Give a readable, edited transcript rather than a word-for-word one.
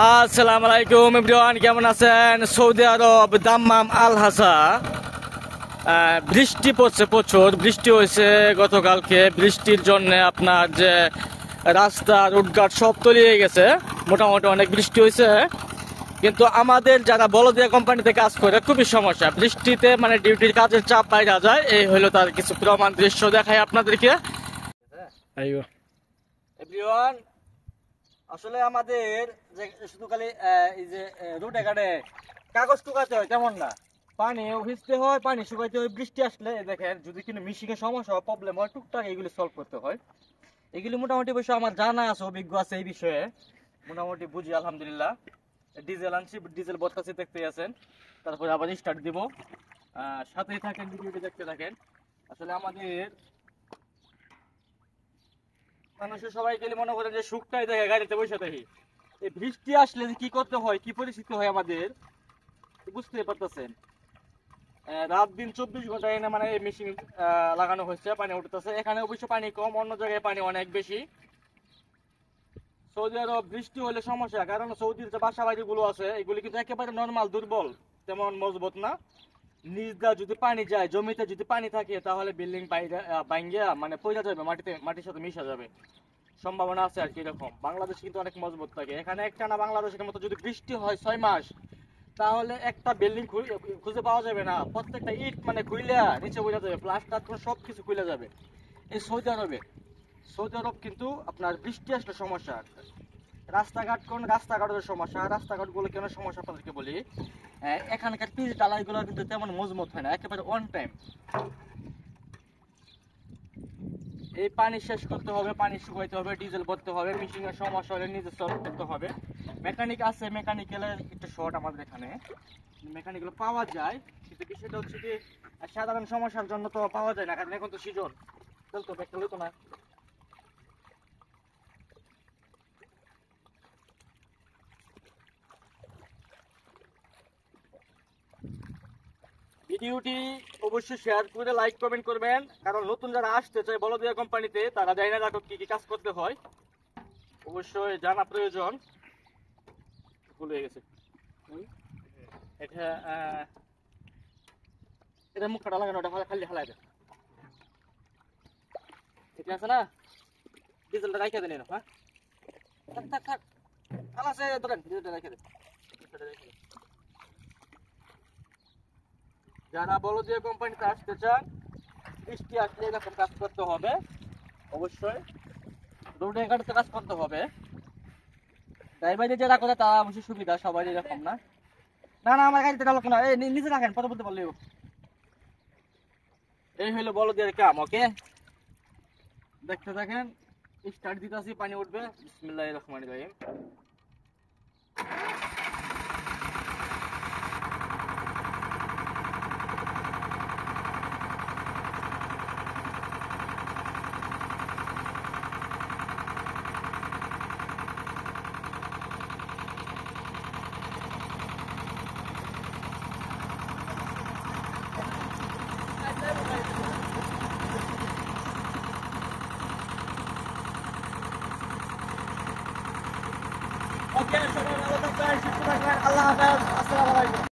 আসসালামু আলাইকুম এভরিওয়ান, কেমন আছেন? সৌদি আরব দাম্মাম আল হাসা বৃষ্টি পড়ছে, প্রচুর বৃষ্টি হয়েছে গতকালকে। বৃষ্টির জন্য আপনার যে রাস্তা রোডঘাট সব তলিয়ে গেছে, মোটামুটি অনেক বৃষ্টি হয়েছে। কিন্তু আমাদের যারা বলদিয়া কোম্পানিতে কাজ করে খুবই সমস্যা, বৃষ্টিতে মানে ডিউটির কাজের চাপ বাইরে যায়। এই হলো তার কিছু প্রমাণ দৃশ্য দেখাই আপনাদেরকে। এভরিওয়ান, আসলে আমাদের যে শুধু খালি এই যে রোডে ঘাটে কাগজ টুকাতে হয় তেমন না, পানিও ভিজতে হয়, পানি শুকাইতে হয়। বৃষ্টি আসলে দেখেন যদি কোনো মিশিং এর সমস্যা হয়, প্রবলেম হয়, টুকটাক এগুলি সলভ করতে হয়। এগুলি মোটামুটি বিষয় আমার জানা আছে, অভিজ্ঞ আছে এই বিষয়ে, মোটামুটি বুঝি আলহামদুলিল্লাহ। ডিজেল আনছি, ডিজেল বদলাছি, দেখতে আছেন। তারপরে আবার স্টার্ট দিব, সাথেই থাকেন, ভিডিওটি দেখতে থাকেন। আসলে আমাদের মানুষের সবাই গেলে মনে করেন যে সুখটাই দেখে গাড়িতে বসে থাকি। এই বৃষ্টি আসলে যে কি করতে হয়, কি পরিস্থিতি হয় আমাদের বুঝতে পারতেছেন। রাত দিন 24 ঘন্টা এনে মানে মেশিন লাগানো হয়েছে, পানি উঠতেছে। এখানে অবশ্য পানি কম, অন্য জায়গায় পানি অনেক বেশি। সৌদি আরব বৃষ্টি হলে সমস্যা, কারণ সৌদির যে বাসা বাড়ি গুলো আছে এগুলি কিন্তু একেবারে নর্মাল, দুর্বল, তেমন মজবুত না। নিচ দা যদি পানি যায়, জমিতে যদি পানি থাকে, তাহলে বিল্ডিং ভাঙ্গিয়া মানে পড়ে যাবে, মাটির সাথে মিশে যাবে, সম্ভাবনা আছে আর কি। এরকম বাংলাদেশ কিন্তু অনেক মজবুত থাকে। এখানে একটা না বাংলাদেশের মতো যদি বৃষ্টি হয় 6 মাস, তাহলে একটা বিল্ডিং খুঁজে পাওয়া যাবে না। প্রত্যেকটা ইট মানে খুইলে নিচে পড়ে যাবে, প্লাস্টার সব কিছু খুলে যাবে। এই সৌদি আরব কিন্তু আপনার বৃষ্টি আসলে সমস্যা। রাস্তাঘাটের সমস্যা। রাস্তাঘাটগুলো কেন সমস্যা আপনাদেরকে বলি। এখানকার পিচ ডালাইগুলো কিন্তু তেমন মজবুত হয় না, একেবারে অন টাইম। এই পানি শেষ করতে হবে, পানি শুকাইতে হবে, ডিজেল ভরতে হবে, মিশিং এর সমস্যা হলে নিজে সলভ করতে হবে। মেকানিক আছে, মেকানিক্যালের একটু শর্ট আমাদের এখানে। মেকানিক্যাল পাওয়া যায়, কিন্তু বিষয়টা হচ্ছে কি সাধারণ সমস্যার জন্য তো পাওয়া যায় না, কারণ এখন তো সিজন চলতো, একটা হতো না। ভিডিওটি অবশ্যই শেয়ার করে লাইক কমেন্ট করবেন, কারণ নতুন যারা আসতে চায় বলদিয়া কোম্পানিতে, তারা জানে না দেখো কি কি কাজ করতে হয়, অবশ্যই জানা প্রয়োজন। ভুল হয়ে গেছে এটা, এটা মুখ কাটা লাগানো, ওটা খালি হালাই দেয়, ঠিক আছে না? ডিজেলটা রাখা দেন, হ্যাঁ থাক থাক থাক, আছে ধরেন, ডিজেলটা রাখা দেন। যারা বলদিয়া কোম্পানিতে আসতে চান, বৃষ্টি আসলে এরকম কাজ করতে হবে, অবশ্যই রোডে ঘাটে কাজ করতে হবে। ড্রাইভারে যারা করে তারা অবশ্যই সুবিধা, সবাই এরকম না। না না, আমার গাড়িতে ডালো না, এই নিচে রাখেন, পরে বলতে পারলেও। এই হইলো বলদিয়ার কাম, ওকে? দেখতে থাকেন, স্টার্ট দিতেছি, পানি উঠবে। বিসমিল্লাহির রহমানির রহিম। ওকে, সবাই ভালো থাকবেন, সুস্থ থাকবেন, আল্লাহ হাফেজ, আসসালামু আলাইকুম।